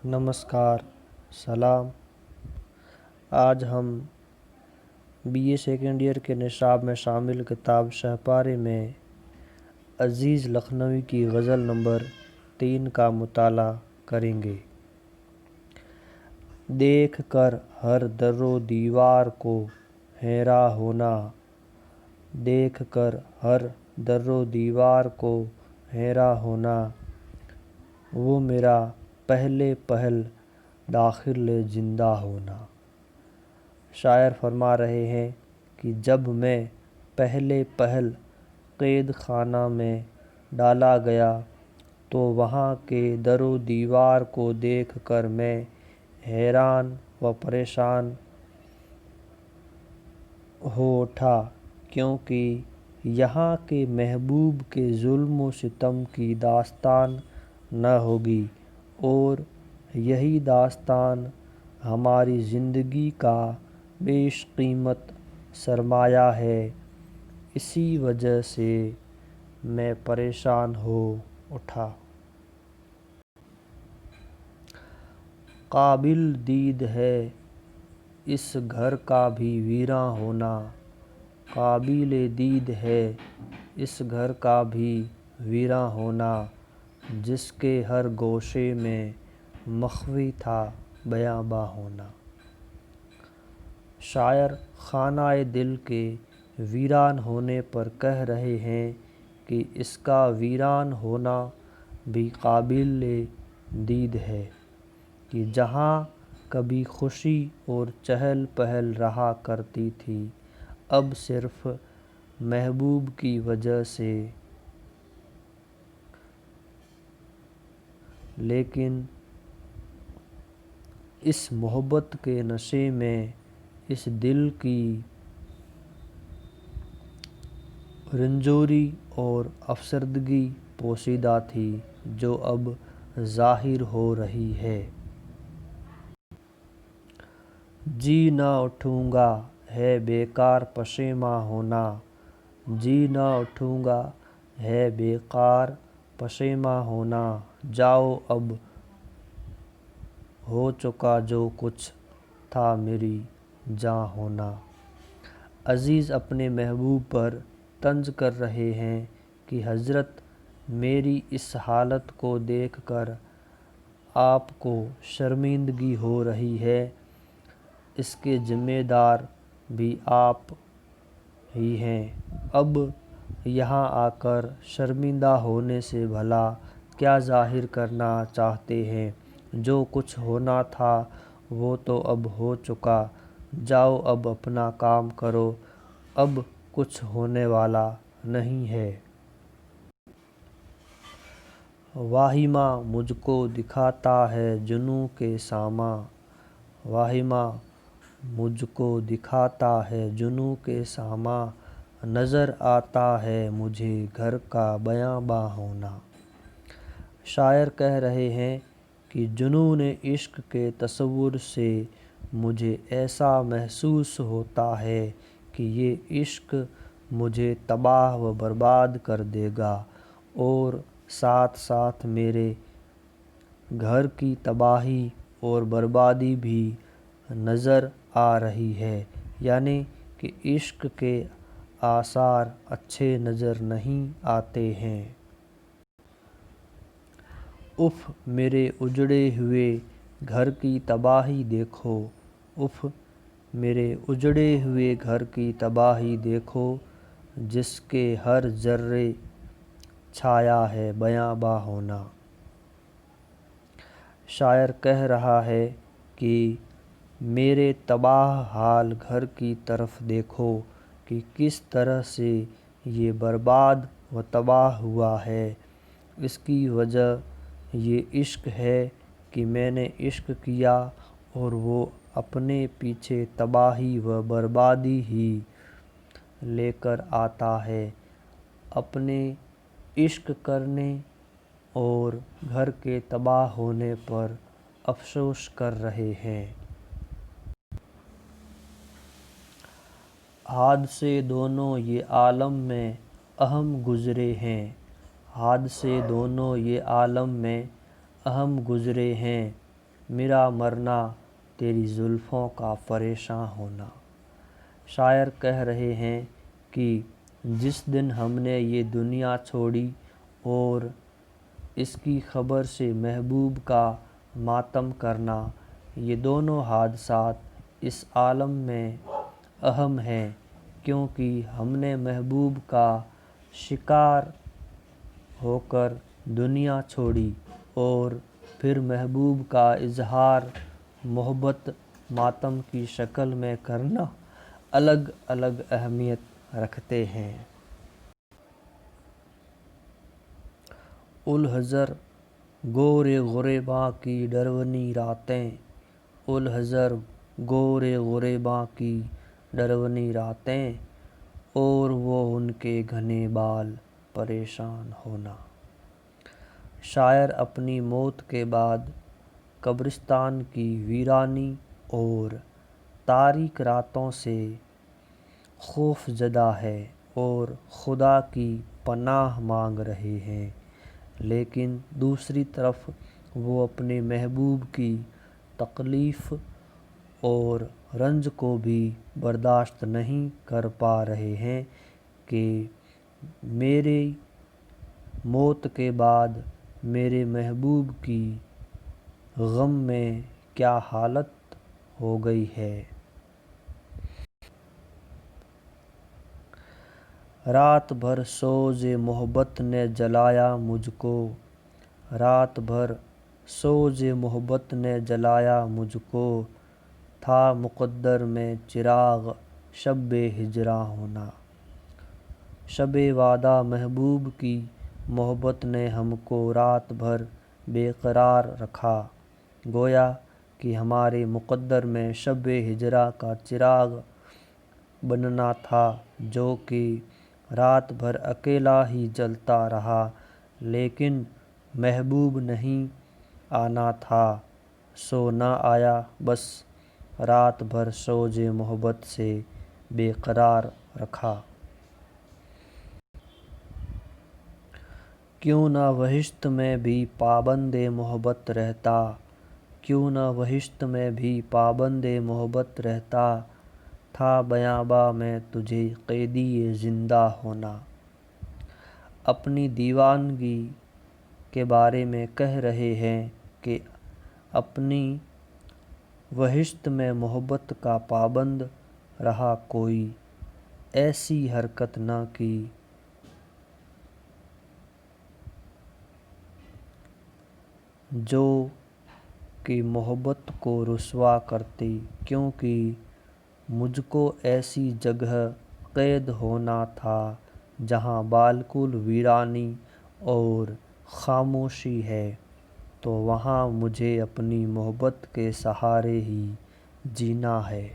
نمسکار، سلام۔ آج ہم بی اے سیکنڈ ایئر کے نصاب میں شامل کتاب شہ پارے میں عزیز لکھنوی کی غزل نمبر 3 کا مطالعہ کریں گے۔ دیکھ کر ہر در و دیوار کو حیران ہونا، دیکھ کر ہر در و دیوار کو حیران ہونا، وہ میرا پہلے پہل داخل زندہ ہونا۔ شاعر فرما رہے ہیں کہ جب میں پہلے پہل قید خانہ میں ڈالا گیا تو وہاں کے در و دیوار کو دیکھ کر میں حیران و پریشان ہو اٹھا، کیونکہ یہاں کے محبوب کے ظلم و ستم کی داستان نہ ہوگی، اور یہی داستان ہماری زندگی کا بیش قیمت سرمایہ ہے۔ اسی وجہ سے میں پریشان ہو اٹھا۔ قابل دید ہے اس گھر کا بھی ویراں ہونا، قابل دید ہے اس گھر کا بھی ویراں ہونا، جس کے ہر گوشے میں مخفی تھا بیاباں ہونا۔ شاعر خانہ دل کے ویران ہونے پر کہہ رہے ہیں کہ اس کا ویران ہونا بھی قابل دید ہے، کہ جہاں کبھی خوشی اور چہل پہل رہا کرتی تھی، اب صرف محبوب کی وجہ سے، لیکن اس محبت کے نشے میں اس دل کی رنجوری اور افسردگی پوشیدہ تھی، جو اب ظاہر ہو رہی ہے۔ جی نہ اٹھوں گا ہے بیکار پشیماں ہونا، جی نہ اٹھوں گا ہے بیکار پشیماں ہونا، جاؤ اب ہو چکا جو کچھ تھا میری جاں ہونا۔ عزیز اپنے محبوب پر طنز کر رہے ہیں کہ حضرت میری اس حالت کو دیکھ کر آپ کو شرمندگی ہو رہی ہے، اس کے ذمہ دار بھی آپ ہی ہیں۔ اب یہاں آ کر شرمندہ ہونے سے بھلا کیا ظاہر کرنا چاہتے ہیں؟ جو کچھ ہونا تھا وہ تو اب ہو چکا، جاؤ اب اپنا کام کرو، اب کچھ ہونے والا نہیں ہے۔ واہمہ مجھ کو دکھاتا ہے جنوں کے ساماں، واہمہ مجھ کو دکھاتا ہے جنوں کے ساماں، نظر آتا ہے مجھے گھر کا بیاباں ہونا۔ شاعر کہہ رہے ہیں کہ جنون عشق کے تصور سے مجھے ایسا محسوس ہوتا ہے کہ یہ عشق مجھے تباہ و برباد کر دے گا، اور ساتھ ساتھ میرے گھر کی تباہی اور بربادی بھی نظر آ رہی ہے، یعنی کہ عشق کے آثار اچھے نظر نہیں آتے ہیں۔ اف میرے اجڑے ہوئے گھر کی تباہی دیکھو، اف میرے اجڑے ہوئے گھر کی تباہی دیکھو، جس کے ہر ذرے چھایا ہے بیاباں ہونا۔ شاعر کہہ رہا ہے کہ میرے تباہ حال گھر کی طرف دیکھو کہ کس طرح سے یہ برباد و تباہ ہوا ہے۔ اس کی وجہ یہ عشق ہے کہ میں نے عشق کیا اور وہ اپنے پیچھے تباہی و بربادی ہی لے کر آتا ہے۔ اپنے عشق کرنے اور گھر کے تباہ ہونے پر افسوس کر رہے ہیں۔ حادثے دونوں یہ عالم میں اہم گزرے ہیں، حادثے دونوں یہ عالم میں اہم گزرے ہیں، میرا مرنا تیری زلفوں کا پریشاں ہونا۔ شاعر کہہ رہے ہیں کہ جس دن ہم نے یہ دنیا چھوڑی اور اس کی خبر سے محبوب کا ماتم کرنا، یہ دونوں حادثات اس عالم میں اہم ہیں، کیونکہ ہم نے محبوب کا شکار ہو کر دنیا چھوڑی اور پھر محبوب کا اظہار محبت ماتم کی شکل میں کرنا الگ الگ اہمیت رکھتے ہیں۔ الحذر گورے غریباں کی ڈرونی راتیں، الحذر گورے غریباں کی ڈرونی راتیں، اور وہ ان کے گھنے بال پریشان ہونا۔ شاعر اپنی موت کے بعد قبرستان کی ویرانی اور تاریک راتوں سے خوف زدہ ہے اور خدا کی پناہ مانگ رہے ہیں، لیکن دوسری طرف وہ اپنے محبوب کی تکلیف اور رنج کو بھی برداشت نہیں کر پا رہے ہیں کہ میری موت کے بعد میرے محبوب کی غم میں کیا حالت ہو گئی ہے۔ رات بھر سوز محبت نے جلایا مجھ کو، رات بھر سوز محبت نے جلایا مجھ کو، تھا مقدر میں چراغ شب ہجراں ہونا۔ شب وعدہ محبوب کی محبت نے ہم کو رات بھر بے قرار رکھا، گویا کہ ہمارے مقدر میں شب ہجراں کا چراغ بننا تھا، جو کہ رات بھر اکیلا ہی جلتا رہا، لیکن محبوب نہیں آنا تھا، سو نہ آیا، بس رات بھر سوز محبت سے بے قرار رکھا۔ کیوں نہ بہشت میں بھی پابند محبت رہتا، کیوں نہ بہشت میں بھی پابند محبت رہتا، تھا بیاباں میں تجھے قیدی زندہ ہونا۔ اپنی دیوانگی کے بارے میں کہہ رہے ہیں کہ اپنی بہشت میں محبت کا پابند رہا، کوئی ایسی حرکت نہ کی جو کہ محبت کو رسوا کرتی، کیونکہ مجھ کو ایسی جگہ قید ہونا تھا جہاں بالکل ویرانی اور خاموشی ہے، تو وہاں مجھے اپنی محبت کے سہارے ہی جینا ہے۔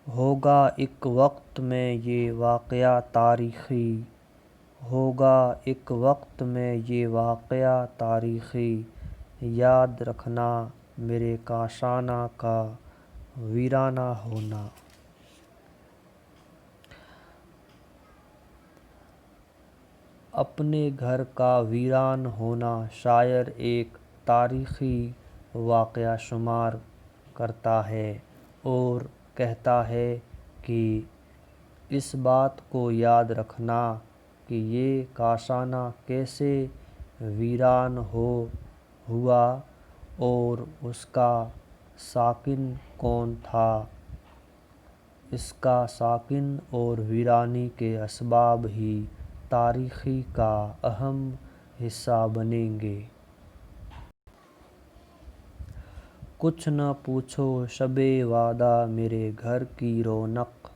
ہوگا ایک وقت میں یہ واقعہ تاریخی، ہوگا ایک وقت میں یہ واقعہ تاریخی، یاد رکھنا میرے کاشانہ کا ویرانہ ہونا۔ اپنے گھر کا ویران ہونا شاعر ایک تاریخی واقعہ شمار کرتا ہے اور کہتا ہے کہ اس بات کو یاد رکھنا کہ یہ کاشانہ کیسے ویران ہوا اور اس کا ساکن کون تھا۔ اس کا ساکن اور ویرانی کے اسباب ہی تاریخی کا اہم حصہ بنیں گے۔ کچھ نہ پوچھو شب وعدہ میرے گھر کی رونق،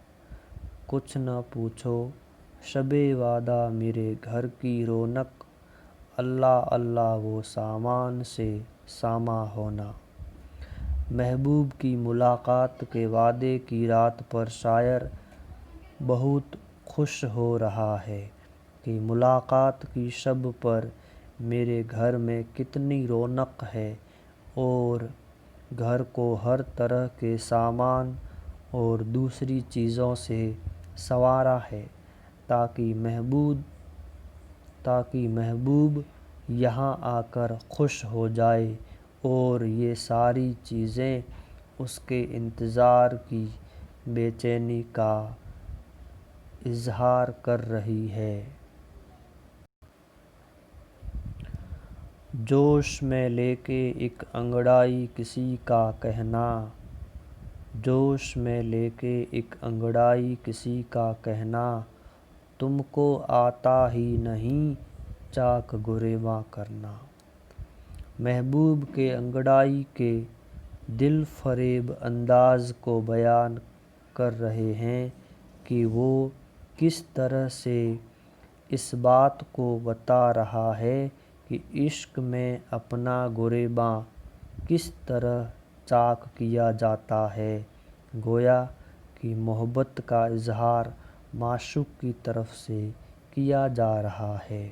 کچھ نہ پوچھو شب وعدہ میرے گھر کی رونق، اللہ اللہ وہ سامان سے ساماں ہونا۔ محبوب کی ملاقات کے وعدے کی رات پر شاعر بہت خوش ہو رہا ہے کہ ملاقات کی شب پر میرے گھر میں کتنی رونق ہے اور گھر کو ہر طرح کے سامان اور دوسری چیزوں سے سنوارا ہے، تاکہ محبوب یہاں آ کر خوش ہو جائے، اور یہ ساری چیزیں اس کے انتظار کی بے چینی کا اظہار کر رہی ہے۔ جوش میں لے کے ایک انگڑائی کسی کا کہنا، جوش میں لے کے ایک انگڑائی کسی کا کہنا، تم کو آتا ہی نہیں چاک گریباں کرنا۔ محبوب کے انگڑائی کے دل فریب انداز کو بیان کر رہے ہیں کہ وہ کس طرح سے اس بات کو بتا رہا ہے کہ عشق میں اپنا گریباں کس طرح چاک کیا جاتا ہے، گویا کہ محبت کا اظہار معشوق کی طرف سے کیا جا رہا ہے۔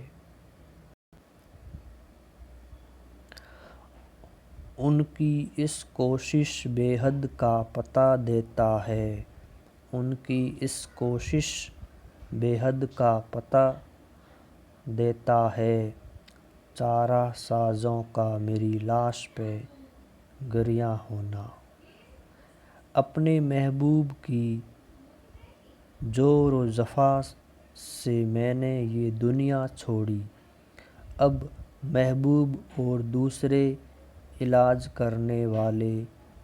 ان کی اس کوشش بے حد کا پتہ دیتا ہے، ان کی اس کوشش بے حد کا پتہ دیتا ہے، چارہ سازوں کا میری لاش پہ گریاں ہونا۔ اپنے محبوب کی جور و جفا سے میں نے یہ دنیا چھوڑی، اب محبوب اور دوسرے علاج کرنے والے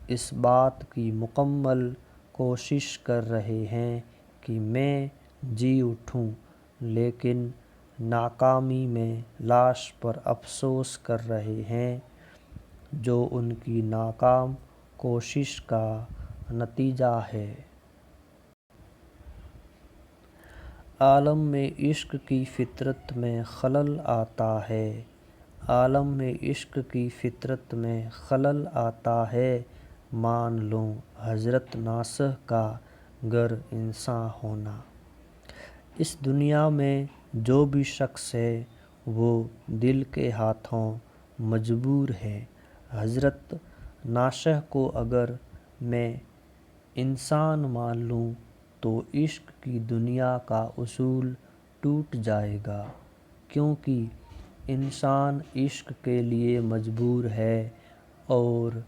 اس بات کی مکمل کوشش کر رہے ہیں کہ میں جی اٹھوں، لیکن ناکامی میں لاش پر افسوس کر رہے ہیں، جو ان کی ناکام کوشش کا نتیجہ ہے۔ عالم میں عشق کی فطرت میں خلل آتا ہے، عالم میں عشق کی فطرت میں خلل آتا ہے، مان لوں حضرت ناصح کا گر انساں ہونا۔ اس دنیا میں جو بھی شخص ہے وہ دل کے ہاتھوں مجبور ہے۔ حضرت ناصح کو اگر میں انسان مان لوں تو عشق کی دنیا کا اصول ٹوٹ جائے گا، کیونکہ انسان عشق کے لیے مجبور ہے اور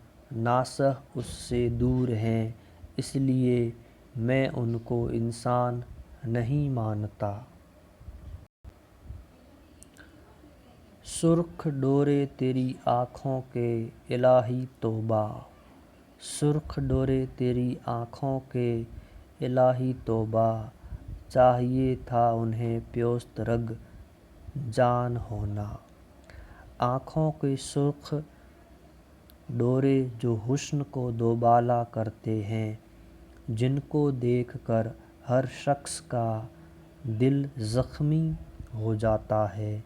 ناصح اس سے دور ہیں، اس لیے میں ان کو انسان نہیں مانتا۔ سرخ ڈورے تیری آنکھوں کے الہی توبہ، سرخ ڈورے تیری آنکھوں کے الہی توبہ، چاہیے تھا انہیں پیوست رگ جان ہونا۔ آنکھوں کے سرخ ڈورے جو حسن کو دوبالا کرتے ہیں، جن کو دیکھ کر ہر شخص کا دل زخمی ہو جاتا ہے،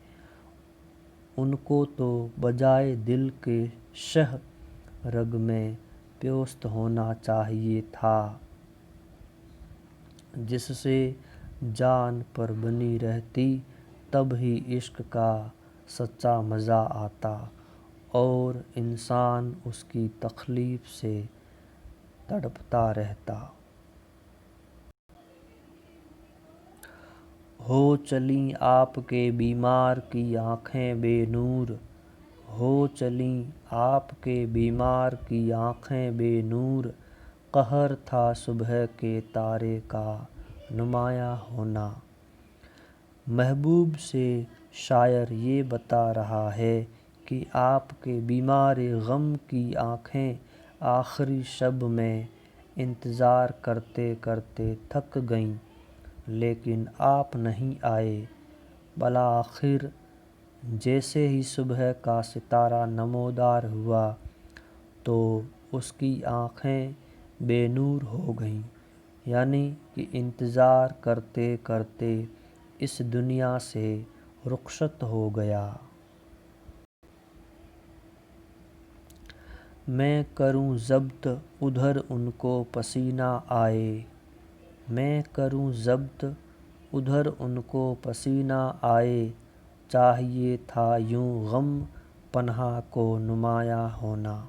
ان کو تو بجائے دل کے شہ رگ میں پیوست ہونا چاہیے تھا، جس سے جان پر بنی رہتی، تب ہی عشق کا سچا مزہ آتا اور انسان اس کی تکلیف سے تڑپتا رہتا۔ ہو چلیں آپ کے بیمار کی آنکھیں بے نور، ہو چلیں آپ کے بیمار کی آنکھیں بے نور، قہر تھا صبح کے تارے کا نمایاں ہونا۔ محبوب سے شاعر یہ بتا رہا ہے کہ آپ کے بیمار غم کی آنکھیں آخری شب میں انتظار کرتے کرتے تھک گئیں، لیکن آپ نہیں آئے۔ بالآخر جیسے ہی صبح کا ستارہ نمودار ہوا تو اس کی آنکھیں بے نور ہو گئیں، یعنی کہ انتظار کرتے کرتے اس دنیا سے رخصت ہو گیا۔ میں کروں ضبط ادھر ان کو پسینہ آئے، میں کروں ضبط ادھر ان کو پسینہ آئے، چاہیے تھا یوں غم پنہاں کو نمایاں ہونا۔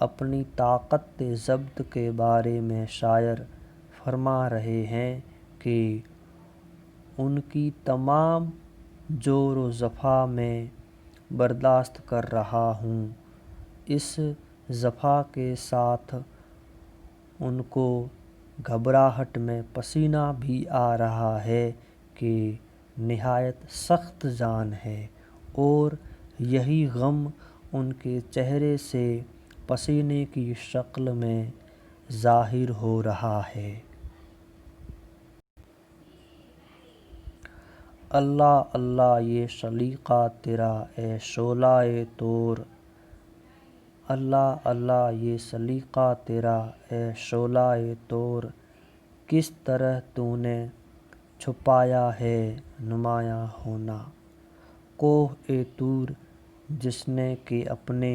اپنی طاقت ضبط کے بارے میں شاعر فرما رہے ہیں کہ ان کی تمام جور و جفا میں برداشت کر رہا ہوں۔ اس جفا کے ساتھ ان کو گھبراہٹ میں پسینہ بھی آ رہا ہے کہ نہایت سخت جان ہے، اور یہی غم ان کے چہرے سے پسینے کی شکل میں ظاہر ہو رہا ہے۔ اللہ اللہ یہ سلیقہ تیرا اے شعلہ طور، اللہ اللہ یہ سلیقہ تیرا اے شعلہ طور، کس طرح تو نے چھپایا ہے نمایاں ہونا۔ کوہ طور جس نے کہ اپنے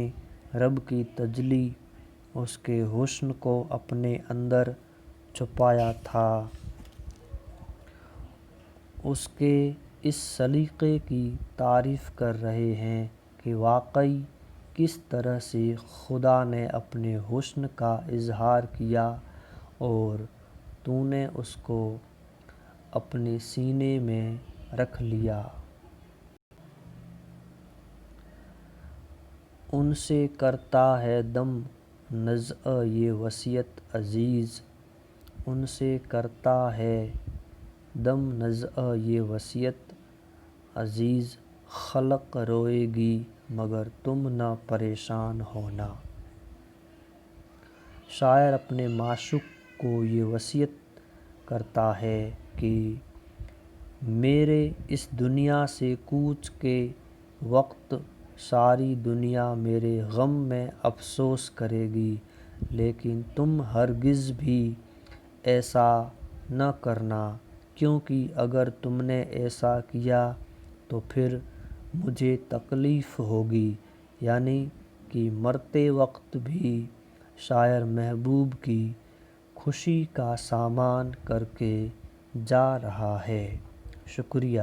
رب کی تجلی، اس کے حسن کو اپنے اندر چھپایا تھا، اس کے اس سلیقے کی تعریف کر رہے ہیں کہ واقعی کس طرح سے خدا نے اپنے حسن کا اظہار کیا اور تو نے اس کو اپنے سینے میں رکھ لیا۔ ان سے کرتا ہے دم نزع یہ وصیت عزیز، ان سے کرتا ہے دم نزع یہ وصیت عزیز، خلق روئے گی مگر تم نہ پریشان ہونا۔ شاعر اپنے معشوق کو یہ وصیت کرتا ہے کہ میرے اس دنیا سے کوچ کے وقت ساری دنیا میرے غم میں افسوس کرے گی، لیکن تم ہرگز بھی ایسا نہ کرنا، کیونکہ اگر تم نے ایسا کیا تو پھر مجھے تکلیف ہوگی۔ یعنی کہ مرتے وقت بھی شاعر محبوب کی خوشی کا سامان کر کے جا رہا ہے۔ شکریہ۔